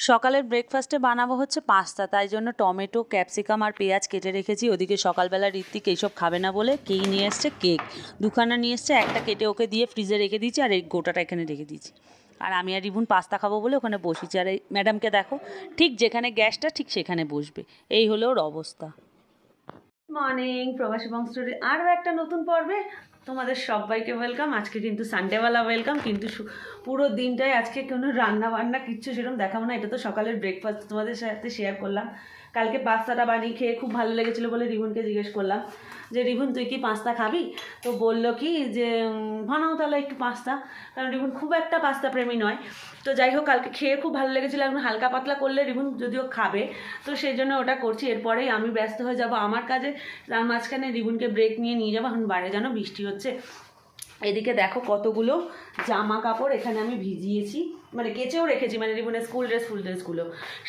সকালের ব্রেকফাস্টে বানাবো হচ্ছে পাস্তা, তাই জন্য টমেটো, ক্যাপসিকাম আর পেঁয়াজ কেটে রেখেছি। ওদিকে সকালবেলা ঋত্বিক এইসব খাবে না বলে কেক নিয়ে এসছে, কেক দুখানা নিয়ে এসছে, একটা কেটে ওকে দিয়ে ফ্রিজে রেখে দিয়েছি আর এই গোটাটা এখানে রেখে দিয়েছি। আর আমি আর রিবুন পাস্তা খাবো বলে ওখানে বসেছি। আর এই ম্যাডামকে দেখো, ঠিক যেখানে গ্যাসটা ঠিক সেখানে বসবে, এই হলো ওর অবস্থা। মর্নিং, প্রবাসী বং স্টোরি আরও একটা নতুন পর্বে তোমাদের সবাইকে ওয়েলকাম। আজকে কিন্তু সানডেওয়ালা ওয়েলকাম, কিন্তু পুরো দিনটাই আজকে কোনো রান্না বান্না কিচ্ছু সেরকম দেখাবো না। এটা তো সকালের ব্রেকফাস্ট তোমাদের সাথে শেয়ার করলাম। কালকে পাস্তাটা বানিয়ে খেয়ে খুব ভালো লেগেছিলো বলে রিবুনকে জিজ্ঞেস করলাম যে রিবুন তুই কি পাস্তা খাবি, তো বললো কি যে বানাও তাহলে একটু পাস্তা, কারণ রিবুন খুব একটা পাস্তা প্রেমী নয়। তো যাই হোক, কালকে খেয়ে খুব ভালো লেগেছিলো, এখন হালকা পাতলা করলে রিবুন যদিও খাবে, তো সেই জন্য ওটা করছি। এরপরেই আমি ব্যস্ত হয়ে যাব আমার কাজে, তার মাঝখানে রিবুনকে ব্রেক নিয়ে যাবো। এখন বাইরে যেন বৃষ্টি হচ্ছে। এদিকে দেখো কতগুলো জামা কাপড় এখানে আমি ভিজিয়েছি, মানে কেচেও রেখেছি, মানে রিবনের স্কুল ড্রেস ফুল ড্রেসগুলো,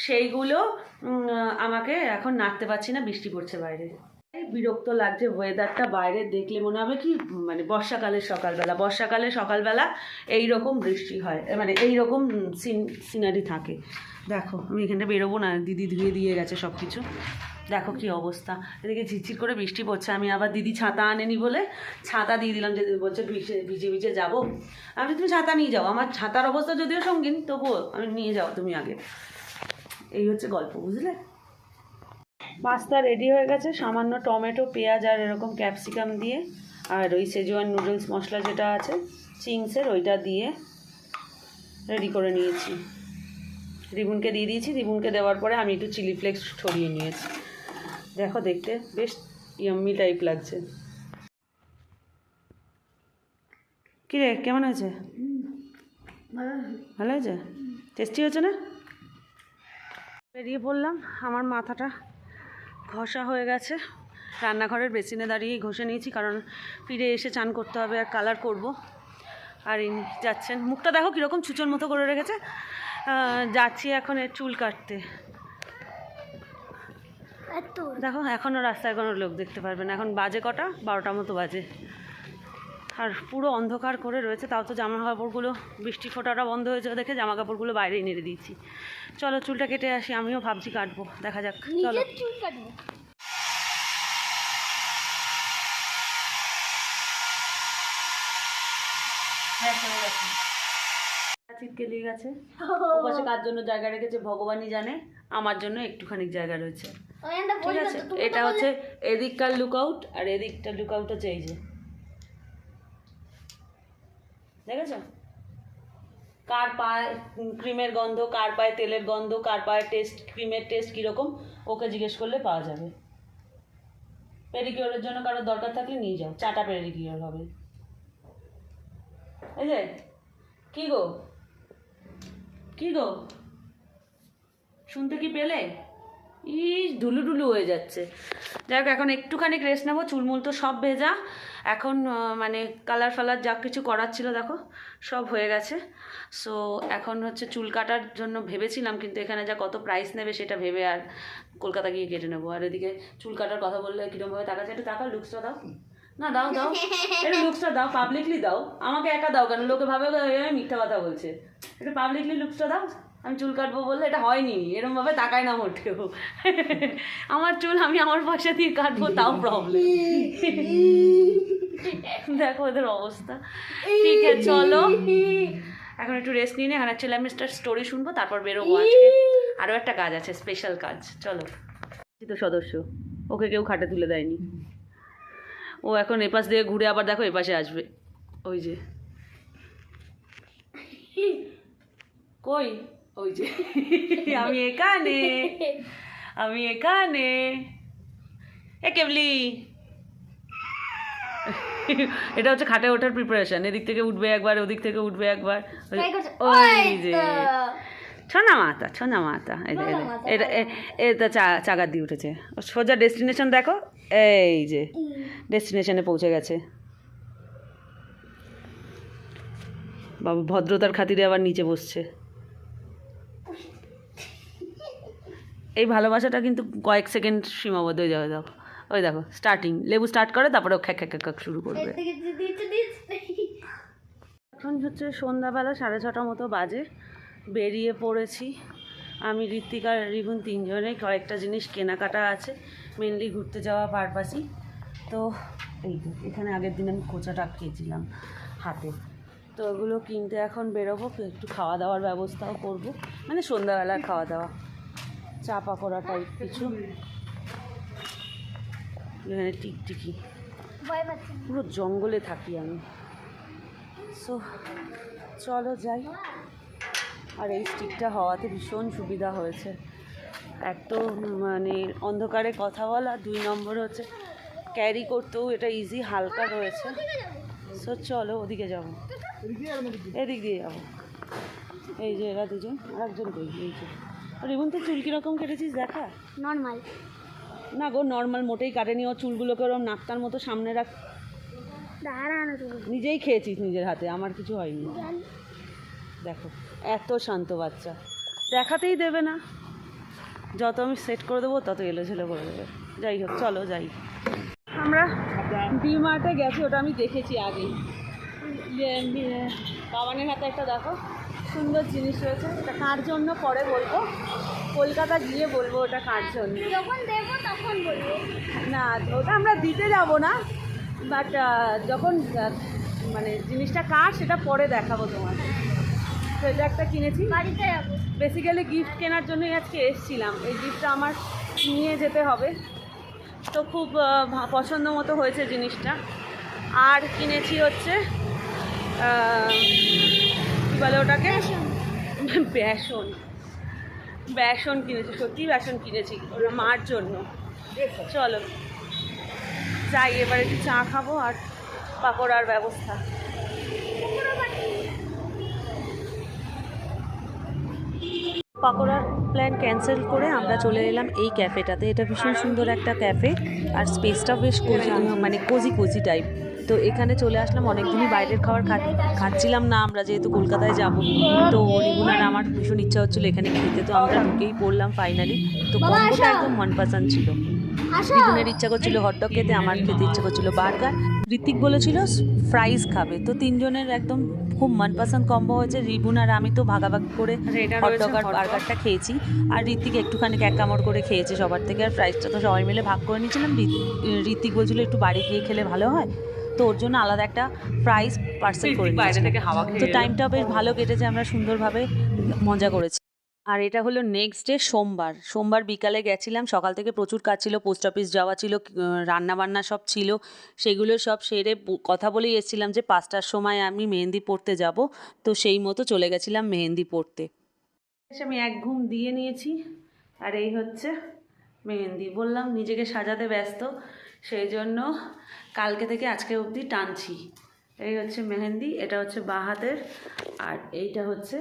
সেইগুলো আমাকে এখন নাড়তে পারছি না, বৃষ্টি পড়ছে বাইরে। বিরক্ত লাগছে ওয়েদারটা, বাইরে দেখলে মনে হবে কি মানে বর্ষাকালের সকালবেলা এইরকম বৃষ্টি হয়, মানে এইরকম সিনারি থাকে। দেখো আমি এখানটা বেরোবো না, দিদি ধুয়ে দিয়ে গেছে সব কিছু। দেখো কি অবস্থা, এদিকে ঝিরঝির করে বৃষ্টি পড়ছে। আমি আবার দিদি ছাতা আনেনি বলে ছাতা দিয়ে দিলাম, যে বলছে ভিজে ভিজে যাবো। আমি তুমি ছাতা নিয়ে যাও, আমার ছাতার অবস্থা যদিও সঙ্গীন, তবুও আমি নিয়ে যাও তুমি আগে। এই হচ্ছে গল্প, বুঝলে। পাস্তা রেডি হয়ে গেছে, সামান্য টমেটো, পেঁয়াজ আর এরকম ক্যাপসিকাম দিয়ে, আর ওই সেজওয়ান নুডলস মশলা যেটা আছে চিংসের, ওইটা দিয়ে রেডি করে নিয়েছি। রিবুনকে দিয়ে দিয়েছি, রিবুনকে দেওয়ার পরে আমি একটু চিলি ফ্লেক্স ছড়িয়ে নিয়েছি। দেখো দেখতে বেশ ইয়াম্মি টাইপ লাগছে। কী রে, কেমন হয়েছে? ভালো হয়েছে? টেস্টি হয়েছে না? বেরিয়ে পড়লাম, আমার মাথাটা ঘষা হয়ে গেছে, রান্নাঘরের বেসিনে দাঁড়িয়েই ঘষে নিয়েছি, কারণ ফিরে এসে চান করতে হবে আর কালার করব। আর ইনি যাচ্ছেন, মুখটা দেখো কীরকম ছুঁচোর মতো করে রেখেছে। যাচ্ছি এখন এর চুল কাটতে। দেখো এখনও রাস্তায় কোনো লোক দেখতে পারবে না, এখন বাজে কটা, 12টার মতো বাজে, আর পুরো অন্ধকার করে রয়েছে। তাও তো জামা কাপড়গুলো, বৃষ্টি ফোটাটা বন্ধ হয়েছে দেখে জামা কাপড়গুলো বাইরেই নেড়ে দিয়েছি। চলো চুলটা কেটে আসি, আমিও ভাবছি কাটবো, দেখা যাক। চলো চুল কাটবো। চিটকে দিয়ে গেছে, ওপাশে কার জন্য জায়গা রেখেছে ভগবানই জানে, আমার জন্য একটুখানি জায়গা রয়েছে। ঠিক আছে, এটা হচ্ছে এদিককার লুকআউট, আর এদিকটার লুকআউট হচ্ছে এই যে, দেখেছ? কার পায়ে ক্রিমের গন্ধ, কার পায়ে তেলের গন্ধ, কার পায়ে টেস্ট ক্রিমের টেস্ট কীরকম, ওকে জিজ্ঞেস করলে পাওয়া যাবে। পেডিকিওরের জন্য কারোর দরকার থাকলে নিয়ে যাও, চাটা পেডিকিওর হবে। এই যে কী গো, কী গো, শুনতে কি পেলে? ঢুলু ঢুলু হয়ে যাচ্ছে। যাই হোক, এখন একটুখানি রেস্ট নেবো, চুলমুল তো সব ভেজা, এখন মানে কালার ফালার যা কিছু করার ছিল দেখো সব হয়ে গেছে। সো এখন হচ্ছে চুল কাটার জন্য ভেবেছিলাম, কিন্তু এখানে যা কত প্রাইস নেবে সেটা ভেবে আর কলকাতা গিয়ে কেটে নেবো। আর এদিকে চুল কাটার কথা বললে কীরকমভাবে তাকাচ্ছে, একটু টাকা লুকসটা দাও না, দাও দাও একটু লুকসটা দাও, পাবলিকলি দাও, আমাকে একা দাও কেন, লোকে ভাবে মিথ্যা কথা বলছে। একটু পাবলিকলি লুকসটা দাও। আমি চুল কাটবো বললে এটা হয়নি, এরমভাবে তাকায় না মোটেও। আমার চুল আমি আমার পয়সা দিয়ে কাটবো, তাও প্রবলেম। দেখো ওদের অবস্থা। ঠিক আছে চলো, এখন একটু রেস্ট নিয়ে এখানে ছেলে আমি স্টোরি শুনবো, তারপর বেরোবো। আজকে আরও একটা কাজ আছে, স্পেশাল কাজ। চলো, তো সদস্য ওকে কেউ খাটে তুলে দেয়নি, ও এখন এপাশ দিয়ে ঘুরে আবার দেখো এপাশে আসবে। ওই যে কই, ওই যে আমি এখানে, আমি এখানে। এ কেবলি, এটা হচ্ছে খাটে ওঠার প্রিপারেশন, এদিক থেকে উঠবে একবার, ওদিক থেকে উঠবে একবার। ওই যে ছোনা মাতা, ছোনা মাতা, এটা এটা চাগার দিয়ে উঠেছে, সোজা ডেস্টিনেশন দেখো, এই যে ডেস্টিনেশনে পৌঁছে গেছে। বাবা ভদ্রতার খাতিরে আবার নিচে বসছে। এই ভালোবাসাটা কিন্তু কয়েক সেকেন্ড সীমাবদ্ধ হয়ে যাবে। দেখো ওই দেখো স্টার্টিং, লেবু স্টার্ট করে তারপরে খ্যাক খ্যাক খ্যাক শুরু করবে। এখন হচ্ছে সন্ধ্যাবেলা 6:30 মতো বাজে, বেরিয়ে পড়েছি। আমি ঋত্বিক আর রিবুন তিনজনেই কয়েকটা জিনিস কেনাকাটা আছে, মেনলি ঘুরতে যাওয়া পারপাসই। তো এই যে এখানে আগের দিন আমি খোঁচাটা খেয়েছিলাম হাতে, তো ওগুলো কিনতে এখন বেরোবো, একটু খাওয়া দাওয়ার ব্যবস্থাও করব, মানে সন্ধ্যাবেলার খাওয়া দাওয়া, চা পাকোড়া টাইপ কিছু। এখানে টিকটিকি, পুরো জঙ্গলে থাকি আমি। সো চলো যাই। আর এই স্টিকটা হওয়াতে ভীষণ সুবিধা হয়েছে, এক তো মানে অন্ধকারে কথা বলা, 2 নম্বর হচ্ছে ক্যারি করতেও এটা ইজি, হালকা রয়েছে। সো চলো ওদিকে যাবো, এদিক দিয়ে যাবো। এই যে এরা দুজন, আর একজন কই, এই যে রিবন তো চুল কীরকম কেটেছিস দেখা। নর্মাল না গো, নর্মাল মোটেই কাটেনি, ও চুলগুলোকে ওরকম নাকতার মতো সামনে রাখ। নিজেই খেয়েছিস নিজের হাতে, আমার কিছু হয়নি। দেখো এত শান্ত বাচ্চা, দেখাতেই দেবে না, যত আমি সেট করে দেবো তত এলোঝেলো করে দেবে। যাই হোক চলো যাই। আমরা ডিমার্টে গেছি, ওটা আমি দেখেছি আগেই। বাবানের হাতে একটা দেখো সুন্দর জিনিস রয়েছে, এটা কার জন্য পরে বলবো, কলকাতা গিয়ে বলবো ওটা কার জন্য, যখন দেবো তখন বলবো। না ওটা আমরা দিতে যাব না, বাট যখন মানে জিনিসটা কার সেটা পরে দেখাবো তোমার। তো এটা একটা কিনেছি, বাড়িতে যাবো। বেসিক্যালি গিফট কেনার জন্যই আজকে এসেছিলাম, এই গিফটটা আমার নিয়ে যেতে হবে। তো খুব পছন্দ মতো হয়েছে জিনিসটা। আর কিনেছি হচ্ছে কী বলে ওটাকে, বেসন। বেসন কিনেছি, সত্যি বেসন কিনেছি ওটা মার জন্য। চলো যাই, এবার একটু চা খাবো আর পাকোড়ার ব্যবস্থা। পাকোড়ার প্ল্যান ক্যান্সেল করে আমরা চলে এলাম এই ক্যাফেটাতে। এটা ভীষণ সুন্দর একটা ক্যাফে, আর স্পেসটা বেশ কোজি, মানে কোজি টাইপ। তো এখানে চলে আসলাম, অনেকদিনই বাইরের খাবার খাচ্ছিলাম না আমরা, যেহেতু কলকাতায় যাব। তো রিবুন আর আমার ভীষণ ইচ্ছা হচ্ছিলো এখানে খেতে, তো আমরা ঢুকেই পড়লাম ফাইনালি। তো কম্বোটা একদম মনপসন্দ ছিল। রিবুনের ইচ্ছা করছিল হটডগ খেতে, আমার খেতে ইচ্ছা করছিল বার্গার, ঋত্বিক বলেছিল ফ্রাইজ খাবে। তো তিনজনের একদম খুব মনপসন্দ কম্বো হয়েছে। রিবুন আর আমি তো ভাগাভাগি করে হটডগ আর বার্গারটা খেয়েছি, আর ঋত্বিক একটুখানি এক কামড় করে খেয়েছে সবার থেকে। আর ফ্রাইজটা তো সবাই মিলে ভাগ করে নিয়েছিলাম। ঋত্বিক বলছিল একটু বাড়ি গিয়ে খেলে ভালো হয়, তো ওর জন্য আলাদা একটা ফ্রাইজ পার্সেল করে নিয়েছিলাম। তো টাইমটা বেশ ভালো কেটেছে, আমরা সুন্দরভাবে মজা করেছি। আর এটা হলো নেক্সট ডে, সোমবার বিকালে গেছিলাম। সকাল থেকে প্রচুর কাজ ছিল, পোস্ট অফিস যাওয়া ছিল, রান্নাবান্না সব ছিল, সেগুলো সব সেরে কথা বলেই এসেছিলাম যে 5টার সময় আমি মেহেন্দি পড়তে যাব। তো সেই মতো চলে গেছিলাম মেহেন্দি পড়তে। আমি এক ঘুম দিয়ে নিয়েছি, আর এই হচ্ছে মেহেন্দি। বললাম নিজেকে সাজাতে ব্যস্ত, সেই জন্য কালকে থেকে আজকে অবধি টানছি। এই হচ্ছে মেহেন্দি, এটা হচ্ছে বাঁ হাতের, আর এইটা হচ্ছে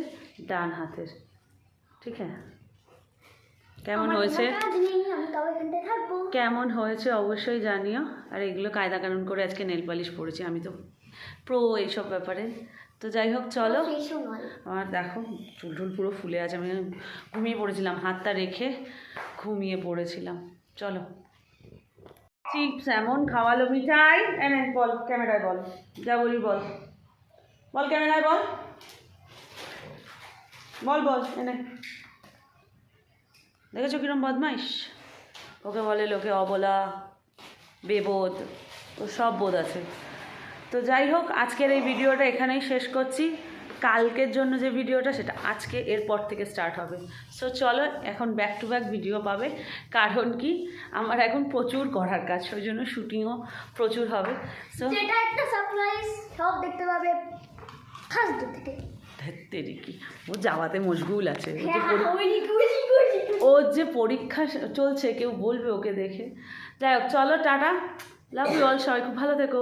ডান হাতের। ঠিক আছে, কেমন হয়েছে কেমন হয়েছে অবশ্যই জানিও। আর এগুলো কায়দা কানুন করে আজকে নেল পালিশ পরেছি, আমি তো প্রো এইসব ব্যাপারে। তো যাই হোক চলো, আমার দেখো চুল পুরো ফুলে আছে, আমি ঘুমিয়ে পড়েছিলাম, হাতটা রেখে ঘুমিয়ে পড়েছিলাম। চলো, চিপস এমন খাওয়ালো, মিঠাই এনে বল ক্যামেরায়, বল যা বলি বল, বল ক্যামেরায় বল, বল এনে। দেখেছো কিরম বদমাইশ, ওকে বলে লোকে অবলা, বেবোধ, ও সব বোধ আছে। তো যাই হোক, আজকের এই ভিডিওটা এখানেই শেষ করছি। কালকের জন্য যে ভিডিওটা সেটা আজকে এরপর থেকে স্টার্ট হবে। সো চলো, এখন ব্যাক টু ব্যাক ভিডিও পাবে, কারণ কি আমার এখন প্রচুর করার কাজ, ওই জন্য শুটিংও প্রচুর হবে। সো যেটা একটা সারপ্রাইজ, সব দেখতে পাবে ফার্স্ট ডে থেকে। ধেত্তেরি কি, ও যাওয়াতে মশগুল আছে, হ্যাঁ, ওর যে পরীক্ষা চলছে, কেউ বলবে ওকে দেখে। যাই হোক চলো, টাটা, লাভ ইউ অল, সবাই খুব ভালো থেকো।